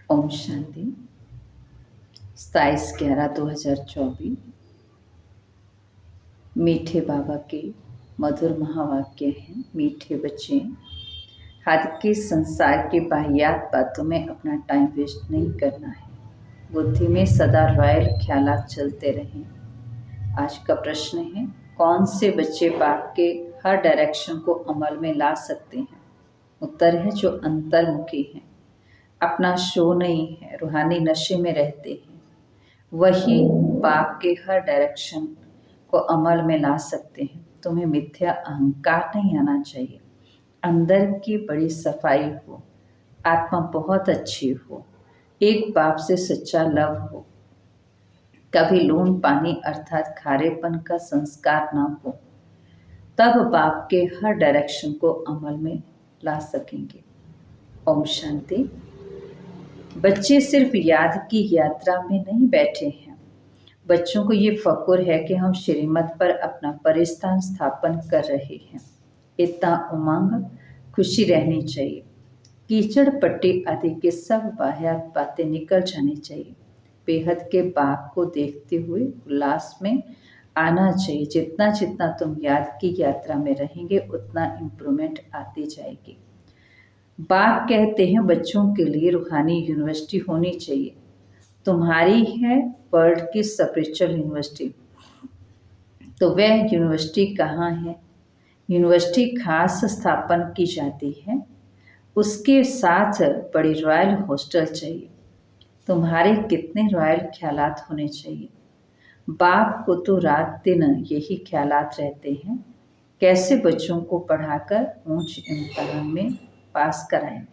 ओम शांति। 27/11/2024 मीठे बाबा के मधुर महावाक्य हैं। मीठे बच्चे, आज के संसार के बाहियात बातों में अपना टाइम वेस्ट नहीं करना है। बुद्धि में सदा रॉयल ख्यालात चलते रहें। आज का प्रश्न है, कौन से बच्चे बाप के हर डायरेक्शन को अमल में ला सकते हैं? उत्तर है, जो अंतर्मुखी हैं, अपना शो नहीं है, रूहानी नशे में रहते हैं, वही बाप के हर डायरेक्शन को अमल में ला सकते हैं। तुम्हें मिथ्या अहंकार नहीं आना चाहिए। अंदर की बड़ी सफाई हो, आत्मा बहुत अच्छी हो, एक बाप से सच्चा लव हो, कभी लून पानी अर्थात खारेपन का संस्कार ना हो, तब बाप के हर डायरेक्शन को अमल में ला सकेंगे। ओम शांति। बच्चे सिर्फ याद की यात्रा में नहीं बैठे हैं। बच्चों को ये फक्र है कि हम श्रीमत पर अपना परिस्थान स्थापन कर रहे हैं। इतना उमंग, खुशी रहनी चाहिए। कीचड़ पट्टी आदि के सब बाह्यात बातें निकल जानी चाहिए। बेहद के बाप को देखते हुए उल्लास में आना चाहिए। जितना जितना तुम याद की यात्रा में रहेंगे, उतना इम्प्रूवमेंट आती जाएगी। बाप कहते हैं, बच्चों के लिए रूहानी यूनिवर्सिटी होनी चाहिए। तुम्हारी है वर्ल्ड की स्पिरिचुअल यूनिवर्सिटी। तो वह यूनिवर्सिटी कहाँ है? यूनिवर्सिटी खास स्थापन की जाती है, उसके साथ बड़ी रॉयल हॉस्टल चाहिए। तुम्हारे कितने रॉयल ख्यालात होने चाहिए। बाप को तो रात दिन यही ख्यालात रहते हैं, कैसे बच्चों को पढ़ाकर ऊंच इम्तिहान में पास कराएं,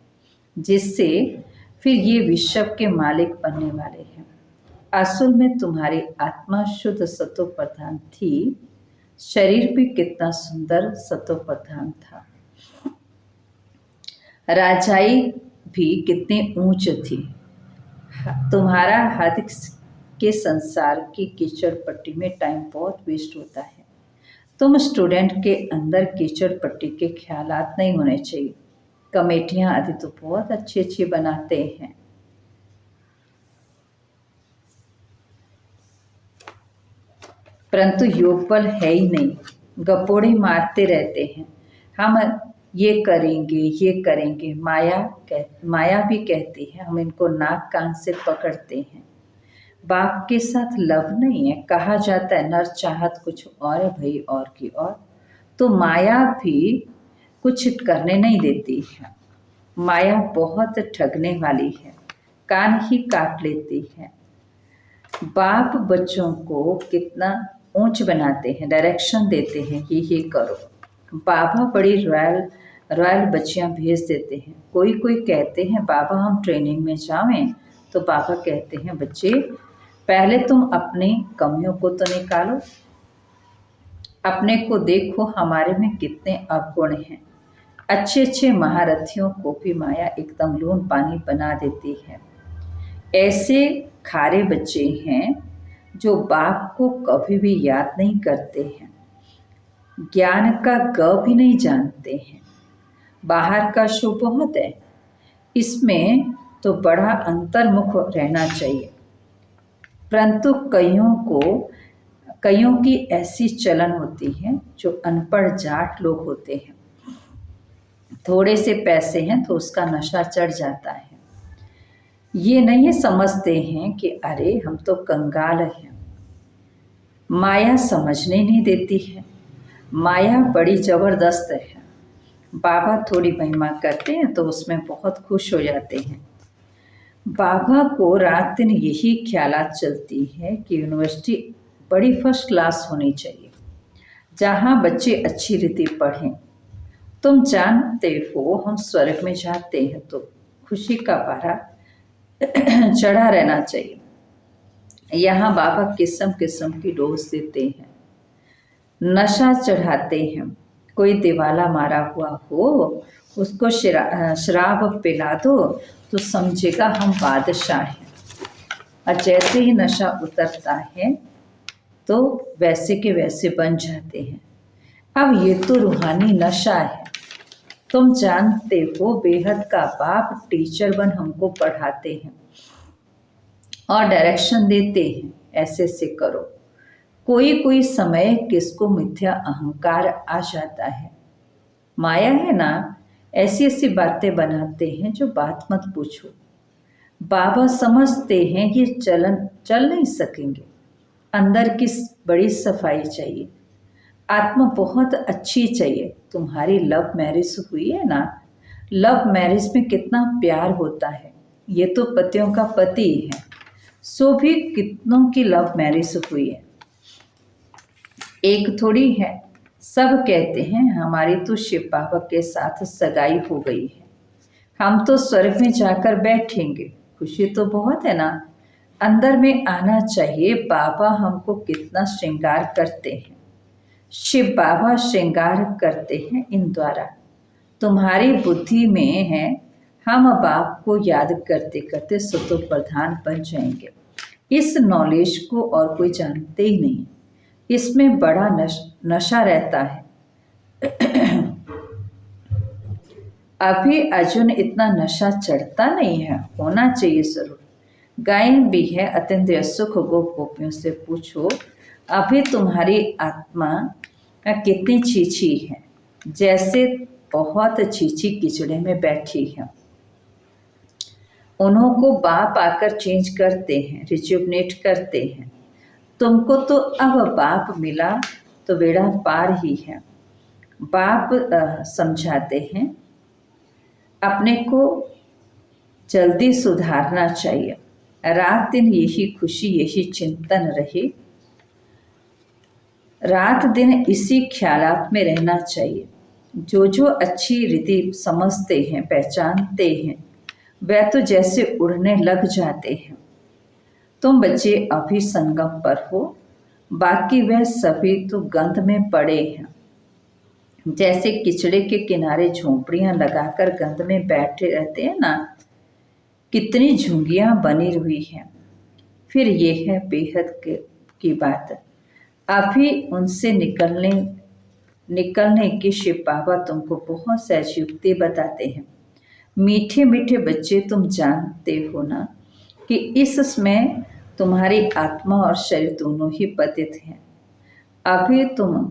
जिससे फिर ये विश्व के मालिक बनने वाले हैं। असल में तुम्हारी आत्मा शुद्ध सतो प्रधान थी, शरीर भी कितना सुंदर सतो प्रधान था, राजाई भी कितनी ऊंच थी। तुम्हारा हद के संसार की कीचड़ पट्टी में टाइम बहुत वेस्ट होता है। तुम स्टूडेंट के अंदर कीचड़ पट्टी के ख्यालात नहीं होने चाहिए। कमेटियां आदि तो बहुत अच्छी अच्छी बनाते हैं, परंतु योग बल है ही नहीं। गपोड़े मारते रहते हैं, हम ये करेंगे। माया भी कहती है, हम इनको नाक कान से पकड़ते हैं। बाप के साथ लव नहीं है। कहा जाता है नर चाहत कुछ और है भाई, और की और। तो माया भी कुछ करने नहीं देती है। माया बहुत ठगने वाली है, कान ही काट लेती है। बाप बच्चों को कितना ऊंच बनाते हैं, डायरेक्शन देते हैं, ये करो। बाबा बड़ी रॉयल बच्चियां भेज देते हैं। कोई कहते हैं बाबा हम ट्रेनिंग में जावें, तो बाबा कहते हैं बच्चे पहले तुम अपनी कमियों को तो निकालो, अपने को देखो हमारे में कितने अवगुण हैं। अच्छे अच्छे महारथियों को भी माया एकदम लून पानी बना देती है। ऐसे खारे बच्चे हैं जो बाप को कभी भी याद नहीं करते हैं, ज्ञान का ग भी नहीं जानते हैं। बाहर का शो बहुत है, इसमें तो बड़ा अंतर्मुख रहना चाहिए। परंतु कईयों की ऐसी चलन होती है जो अनपढ़ जाट लोग होते हैं। थोड़े से पैसे हैं तो उसका नशा चढ़ जाता है। ये नहीं समझते हैं कि अरे हम तो कंगाल हैं। माया समझने नहीं देती है। माया बड़ी ज़बरदस्त है। बाबा थोड़ी महिमा करते हैं तो उसमें बहुत खुश हो जाते हैं। बाबा को रात दिन यही ख्यालात चलती है कि यूनिवर्सिटी बड़ी फर्स्ट क्लास होनी चाहिए, जहाँ बच्चे अच्छी रीति पढ़ें। तुम जानते हो हम स्वर्ग में जाते हैं तो खुशी का पारा चढ़ा रहना चाहिए। यहाँ बाबा किस्म किस्म की डोज देते हैं, नशा चढ़ाते हैं। कोई दिवाला मारा हुआ हो, उसको शराब पिला दो तो समझेगा हम बादशाह हैं, और जैसे ही नशा उतरता है तो वैसे के वैसे बन जाते हैं। अब ये तो रूहानी नशा है। तुम जानते हो बेहद का बाप टीचर बन हमको पढ़ाते हैं, और डायरेक्शन देते हैं, ऐसे से करो। कोई कोई समय किसको मिथ्या अहंकार आ जाता है, माया है ना, ऐसी ऐसी बातें बनाते हैं जो बात मत पूछो। बाबा समझते हैं ये चल नहीं सकेंगे, अंदर की बड़ी सफाई चाहिए, आत्मा बहुत अच्छी चाहिए। तुम्हारी लव मैरिज हुई है ना, लव मैरिज में कितना प्यार होता है, ये तो पतियों का पति है, सो भी कितनों की लव मैरिज हुई है, एक थोड़ी है। सब कहते हैं हमारी तो शिव बाबा के साथ सगाई हो गई है, हम तो स्वर्ग में जाकर बैठेंगे, खुशी तो बहुत है ना। अंदर में आना चाहिए, बाबा हमको कितना श्रृंगार करते हैं, शिव बाबा श्रृंगार करते हैं इन द्वारा। तुम्हारी बुद्धि में है, हम बाप को याद करते करते सतो प्रधान बन जाएंगे। इस नॉलेज को और कोई जानते ही नहीं, इसमें बड़ा नशा रहता है। अभी अर्जुन इतना नशा चढ़ता नहीं है, होना चाहिए जरूर। गायन भी है अत्यंत सुख, गोप गोपियों से पूछो अभी तुम्हारी आत्मा कितनी चीची है, जैसे बहुत चीची किचड़े में बैठी है। उन्हों को बाप आकर चेंज करते हैं, रिजुवनेट करते हैं। तुमको तो अब बाप मिला तो बेड़ा पार ही है। बाप समझाते हैं अपने को जल्दी सुधारना चाहिए, रात दिन यही खुशी यही चिंतन रहे, रात दिन इसी ख्यालात में रहना चाहिए। जो अच्छी रीति समझते हैं पहचानते हैं, वह तो जैसे उड़ने लग जाते हैं। तुम बच्चे अभी संगम पर हो, बाकी वह सभी तो गंध में पड़े हैं। जैसे किचड़े के किनारे झोंपड़ियां लगाकर गंध में बैठे रहते हैं ना, कितनी झुंगियां बनी हुई हैं। फिर ये है बेहद की बात, अभी उनसे निकलने की शिव बाबा तुमको बहुत सहज युक्ति बताते हैं। मीठे मीठे बच्चे, तुम जानते हो ना कि इसमें तुम्हारी आत्मा और शरीर दोनों ही पतित हैं। अभी तुम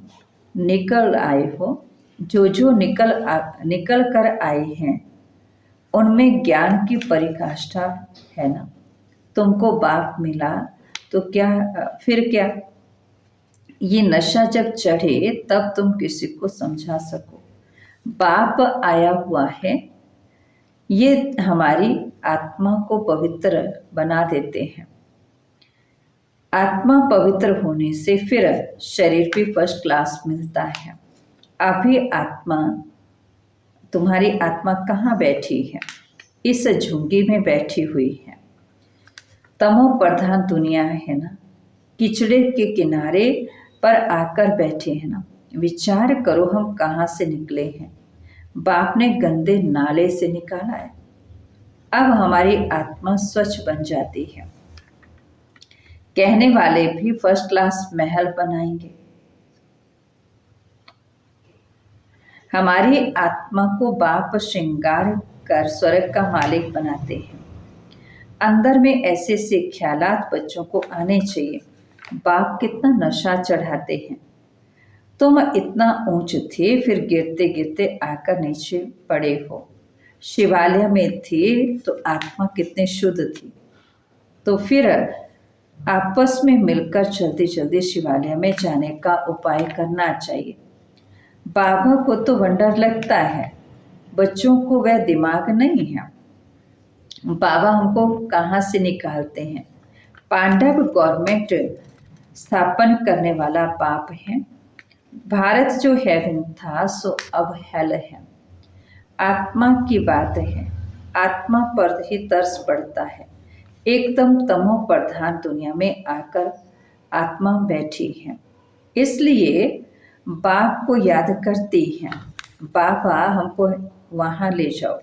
निकल आए हो, जो निकल कर आए हैं उनमें ज्ञान की परिकाष्ठा है ना। तुमको बाप मिला तो क्या, फिर क्या, ये नशा जब चढ़े तब तुम किसी को समझा सको। बाप आया हुआ है, ये हमारी आत्मा को पवित्र बना देते हैं। आत्मा पवित्र होने से फिर शरीर भी फर्स्ट क्लास मिलता है। अभी आत्मा, तुम्हारी आत्मा कहाँ बैठी है, इस झुंगी में बैठी हुई है। तमो प्रधान दुनिया है ना, किचड़े के किनारे पर आकर बैठे हैं ना। विचार करो हम कहाँ से निकले हैं, बाप ने गंदे नाले से निकाला है। अब हमारी आत्मा स्वच्छ बन जाती है, कहने वाले भी फर्स्ट क्लास महल बनाएंगे। हमारी आत्मा को बाप श्रृंगार कर स्वर्ग का मालिक बनाते हैं। अंदर में ऐसे से ख्यालात बच्चों को आने चाहिए। बाप कितना नशा चढ़ाते हैं, तुम इतना ऊंच थे फिर गिरते गिरते आकर नीचे पड़े हो। शिवालय में थे तो आत्मा कितने शुद्ध थी, तो फिर आपस में मिलकर जल्दी जल्दी शिवालय में जाने का उपाय करना चाहिए। बाबा को तो वंडर लगता है, बच्चों को वह दिमाग नहीं है। बाबा हमको कहाँ से निकालते हैं। पांडव गवर्नमेंट स्थापन करने वाला बाप है। भारत जो हेवन था सो अब हेल है। आत्मा की बात है, आत्मा पर ही तरस पड़ता है। एकदम तमो प्रधान दुनिया में आकर आत्मा बैठी है, इसलिए बाप को याद करती हैं। बाबा हमको वहाँ ले जाओ,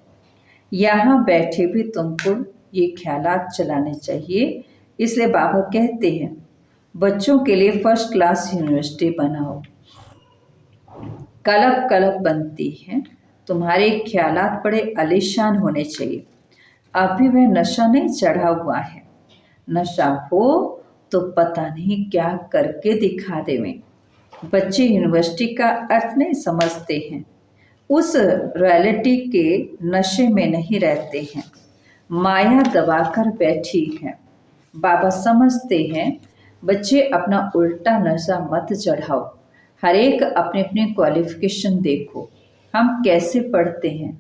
यहाँ बैठे भी तुमको ये ख्यालात चलाने चाहिए। इसलिए बाबा कहते हैं बच्चों के लिए फर्स्ट क्लास यूनिवर्सिटी बनाओ। कलब कलब बनती है, तुम्हारे ख्यालात बड़े आलीशान होने चाहिए। अभी वह नशा नहीं चढ़ा हुआ है, नशा हो तो पता नहीं क्या करके दिखा देवें। बच्चे यूनिवर्सिटी का अर्थ नहीं समझते हैं, उस रॉयल्टी के नशे में नहीं रहते हैं। माया दबाकर बैठी है। बाबा समझते हैं बच्चे अपना उल्टा नशा मत चढ़ाओ, हर एक अपने अपने क्वालिफिकेशन देखो। हम कैसे पढ़ते हैं,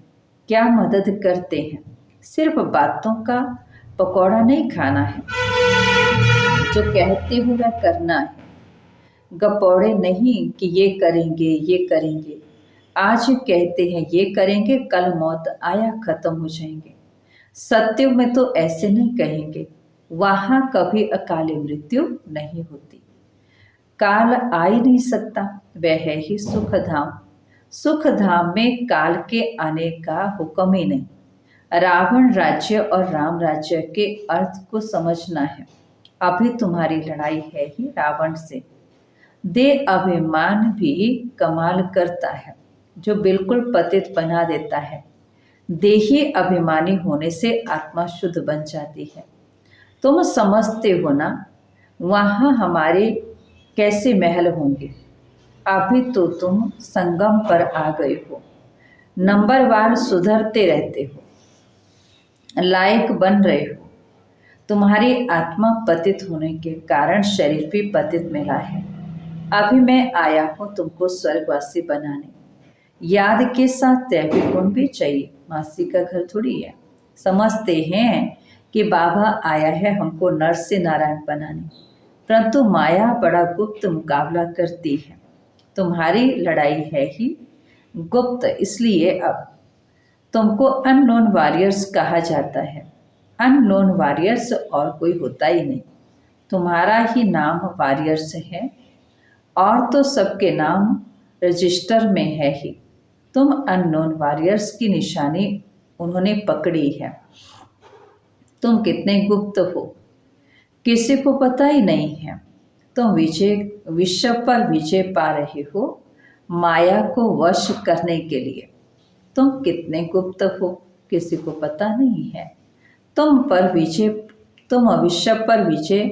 क्या मदद करते हैं, सिर्फ बातों का पकौड़ा नहीं खाना है, जो कहते हो वह करना है। गपौड़े नहीं कि ये करेंगे ये करेंगे, आज कहते हैं ये करेंगे, कल मौत आया खत्म हो जाएंगे। सत्य में तो ऐसे नहीं कहेंगे, वहां कभी अकाल मृत्यु नहीं होती। काल आ ही नहीं सकता, वह है ही सुख धाम। सुख धाम में काल के आने का हुक्म ही नहीं। रावण राज्य और राम राज्य के अर्थ को समझना है। अभी तुम्हारी लड़ाई है ही रावण से। दे अभिमान भी कमाल करता है, जो बिल्कुल पतित बना देता है। देही अभिमानी होने से आत्मा शुद्ध बन जाती है। तुम समझते हो ना, वहाँ हमारे कैसे महल होंगे। अभी तो तुम संगम पर आ गए हो, नंबरवार सुधरते रहते हो, लायक बन रहे हो। तुम्हारी आत्मा पतित होने के कारण शरीर भी पतित मिला है। अभी मैं आया हूँ तुमको स्वर्गवासी बनाने। याद के साथ दैवी गुण भी चाहिए, मासी का घर थोड़ी है। समझते हैं कि बाबा आया है हमको नर से नारायण बनाने, परंतु माया बड़ा गुप्त मुकाबला करती है। तुम्हारी लड़ाई है ही गुप्त, इसलिए अब तुमको अननोन वॉरियर्स कहा जाता है। अननोन वॉरियर्स और कोई होता ही नहीं, तुम्हारा ही नाम वॉरियर्स है, और तो सबके नाम रजिस्टर में है ही। तुम अननोन वॉरियर्स की निशानी उन्होंने पकड़ी है। तुम कितने गुप्त हो, किसी को पता ही नहीं है। तुम विश्व पर विजय पा रहे हो, माया को वश करने के लिए। तुम कितने गुप्त हो, किसी को पता नहीं है। तुम विश्व पर विजय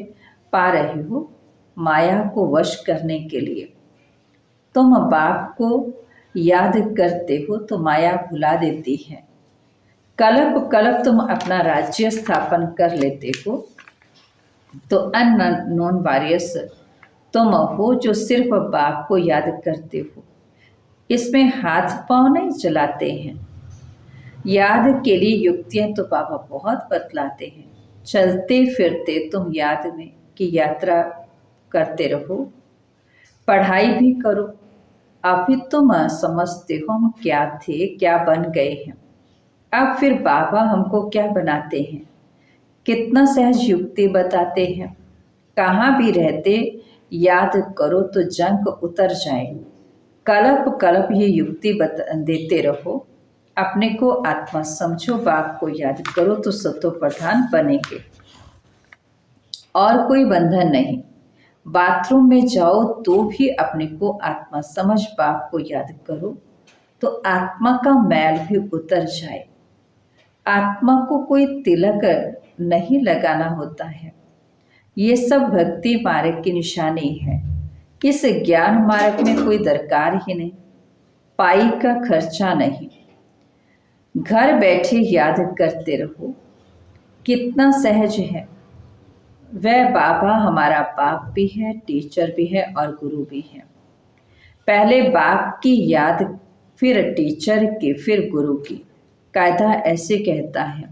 पा रहे हो, माया को वश करने के लिए। तुम बाप को याद करते हो तो माया भुला देती है। कल्प कल्प तुम अपना राज्य स्थापन कर लेते हो, तो अननोन वॉरियर्स तुम हो जो सिर्फ बाप को याद करते हो। इसमें हाथ पांव नहीं चलाते हैं। याद के लिए युक्तियां तो बाबा बहुत बतलाते हैं। चलते फिरते तुम याद में की यात्रा करते रहो, पढ़ाई भी करो। अभी तुम समझते हो हम क्या थे, क्या बन गए हैं। अब फिर बाबा हमको क्या बनाते हैं, कितना सहज युक्ति बताते हैं। कहाँ भी रहते याद करो तो जंग उतर जाए। कल्प कल्प ये युक्ति देते रहो। अपने को आत्मा समझो, बाप को याद करो तो सतो प्रधान बनेंगे। और कोई बंधन नहीं। बाथरूम में जाओ तो भी अपने को आत्मा समझ बाप को याद करो, तो आत्मा का मैल भी उतर जाए। आत्मा को कोई तिलक नहीं लगाना होता है। ये सब भक्ति मार्ग की निशानी है। इस ज्ञान मार्ग में कोई दरकार ही नहीं, पाई का खर्चा नहीं। घर बैठे याद करते रहो, कितना सहज है। वह बाबा हमारा बाप भी है, टीचर भी है और गुरु भी है। पहले बाप की याद, फिर टीचर की, फिर गुरु की। कायदा ऐसे कहता है,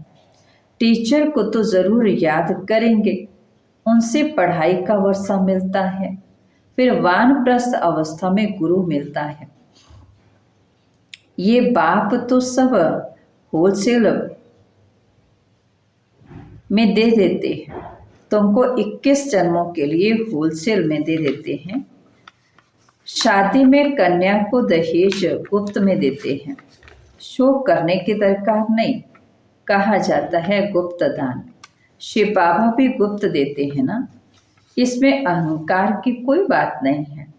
टीचर को तो ज़रूर याद करेंगे, उनसे पढ़ाई का वर्षा मिलता है। फिर वानप्रस्थ अवस्था में गुरु मिलता है। ये बाप तो सब होलसेल में दे देते हैं, तुमको 21 जन्मों के लिए होलसेल में दे देते हैं। शादी में कन्या को दहेज गुप्त में देते हैं। शोक करने की दरकार नहीं, कहा जाता है गुप्त दान। शिव बाबा भी गुप्त देते हैं ना, इसमें अहंकार की कोई बात नहीं है।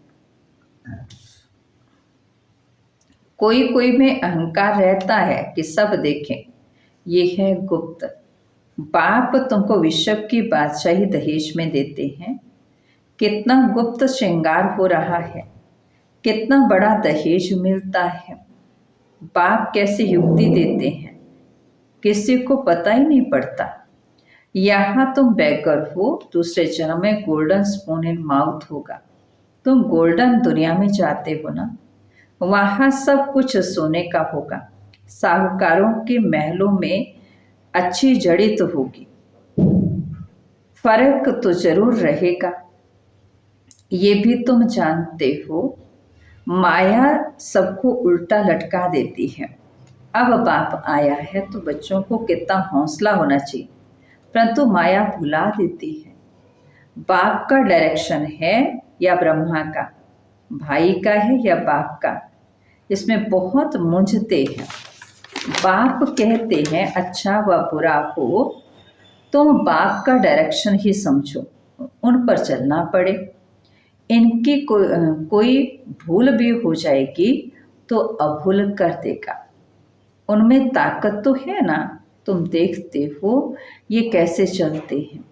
कोई कोई में अहंकार रहता है कि सब देखें, ये है गुप्त। बाप तुमको विश्व की बादशाही दहेज में देते हैं। कितना गुप्त श्रृंगार हो रहा है, कितना बड़ा दहेज मिलता है। बाप कैसे युक्ति देते हैं, किसी को पता ही नहीं पड़ता। यहाँ तुम बैगर हो, दूसरे जन्म में गोल्डन स्पून इन माउथ होगा। तुम गोल्डन दुनिया में जाते हो ना, वहाँ सब कुछ सोने का होगा। साहूकारों के महलों में अच्छी जड़ी तो होगी, फर्क तो जरूर रहेगा। ये भी तुम जानते हो, माया सबको उल्टा लटका देती है। अब बाप आया है तो बच्चों को कितना हौसला होना चाहिए, परंतु माया भुला देती है। बाप का डायरेक्शन है या ब्रह्मा का, भाई का है या बाप का, इसमें बहुत मूंझते हैं। बाप कहते हैं अच्छा व बुरा हो, तुम बाप का डायरेक्शन ही समझो, उन पर चलना पड़े। इनकी कोई भूल भी हो जाएगी तो अभूल कर देगा। उनमें ताकत तो है ना, तुम देखते हो ये कैसे चलते हैं।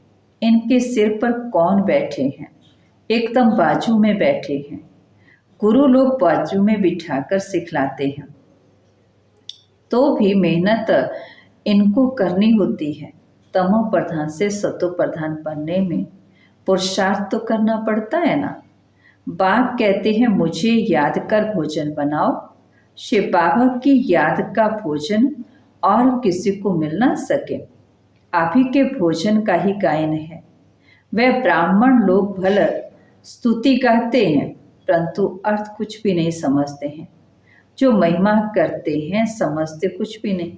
इनके सिर पर कौन बैठे हैं, एकदम बाजू में बैठे हैं। गुरु लोग बाजू में बिठाकर सिखलाते हैं, तो भी मेहनत इनको करनी होती है। तमो प्रधान से सतो प्रधान बनने में पुरुषार्थ तो करना पड़ता है ना। बाप कहते हैं मुझे याद कर भोजन बनाओ। शिव बाबा की याद का भोजन और किसी को मिल ना सके। आप ही के भोजन का ही गायन है। वह ब्राह्मण लोग भले स्तुति गाते हैं, परंतु अर्थ कुछ भी नहीं समझते हैं। जो महिमा करते हैं समझते कुछ भी नहीं।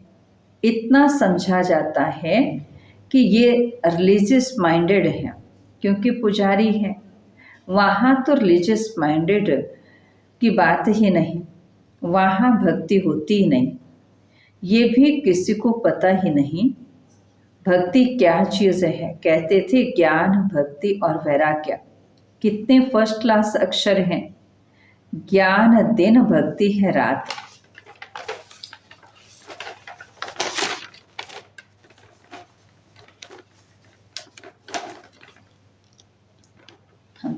इतना समझा जाता है कि ये रिलीजियस माइंडेड हैं, क्योंकि पुजारी हैं। वहाँ तो रिलीजियस माइंडेड की बात ही नहीं, वहाँ भक्ति होती ही नहीं। ये भी किसी को पता ही नहीं भक्ति क्या चीज़ है। कहते थे ज्ञान, भक्ति और वैराग्य। कितने फर्स्ट क्लास अक्षर हैं। ज्ञान दिन, भक्ति है रात।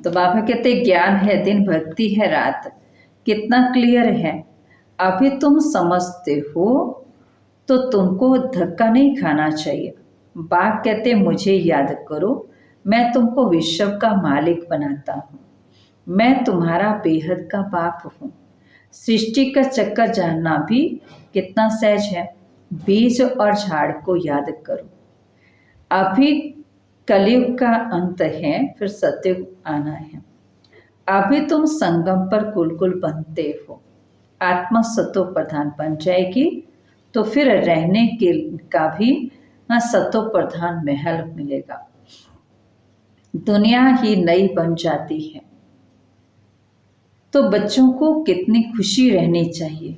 तो बाबा कहते ज्ञान है दिन, भक्ति है रात। कितना क्लियर है। अभी तुम समझते हो तो तुमको धक्का नहीं खाना चाहिए। बाप कहते मुझे याद करो, मैं तुमको विश्व का मालिक बनाता हूँ। मैं तुम्हारा बेहद का बाप हूँ। सृष्टि का चक्कर जानना भी कितना सहज है। बीज और झाड़ को याद करो। अभी कलयुग का अंत है, फिर सतयुग आना है। अभी तुम संगम पर कुल बनते हो। आत्मा सतो प्रधान बन जाएगी तो फिर रहने के का भी सतो प्रधान महल मिलेगा। दुनिया ही नई बन जाती है। तो बच्चों को कितनी खुशी रहनी चाहिए।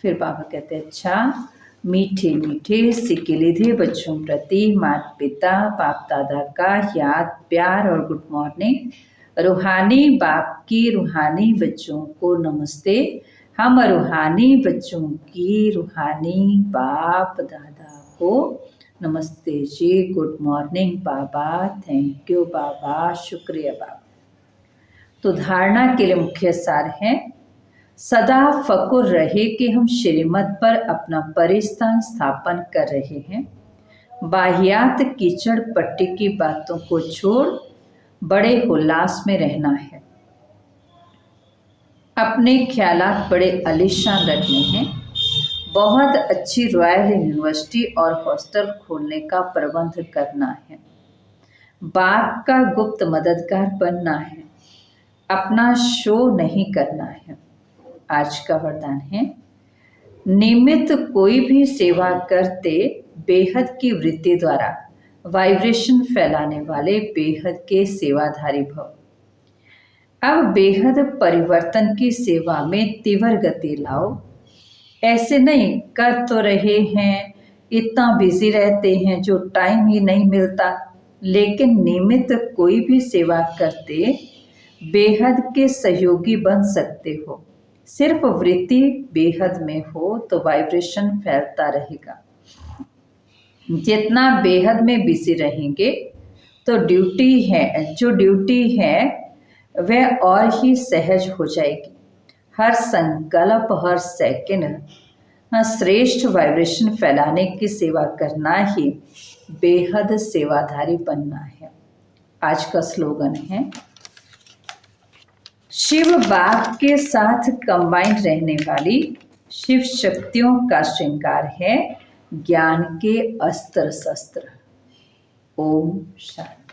फिर बाबा कहते हैं अच्छा मीठे मीठे सिक्के लीधे बच्चों प्रति माता पिता बाप दादा का याद, प्यार और गुड मॉर्निंग। रूहानी बाप की रूहानी बच्चों को नमस्ते। हम रूहानी बच्चों की रूहानी बाप दादा को नमस्ते जी। गुड मॉर्निंग बाबा, थैंक यू बाबा, शुक्रिया बाबा। तो धारणा के लिए मुख्य सार है सदा फकुर रहे कि हम श्रीमत पर अपना परिस्थान स्थापन कर रहे हैं। बाहियात कीचड़ पट्टी की बातों को छोड़ बड़े उल्लास में रहना है। अपने ख्यालात बड़े आलीशान रखने हैं। बहुत अच्छी रॉयल यूनिवर्सिटी और हॉस्टल खोलने का प्रबंध करना है। बाप का गुप्त मददगार बनना है। अपना शो नहीं करना है। आज का वरदान है नियमित कोई भी सेवा करते बेहद की वृत्ति द्वारा वाइब्रेशन फैलाने वाले बेहद के सेवाधारी भव। अब बेहद परिवर्तन की सेवा में तीव्र गति लाओ। ऐसे नहीं कर तो रहे हैं, इतना बिजी रहते हैं जो टाइम ही नहीं मिलता, लेकिन नियमित कोई भी सेवा करते बेहद के सहयोगी बन सकते हो। सिर्फ वृत्ति बेहद में हो तो वाइब्रेशन फैलता रहेगा। जितना बेहद में बिजी रहेंगे तो जो ड्यूटी है वह और ही सहज हो जाएगी। हर संकल्प, हर सेकंड श्रेष्ठ वाइब्रेशन फैलाने की सेवा करना ही बेहद सेवाधारी बनना है। आज का स्लोगन है, शिव बाग के साथ कंबाइंड रहने वाली शिव शक्तियों का श्रृंगार है ज्ञान के अस्त्र शस्त्र। ओम शांति।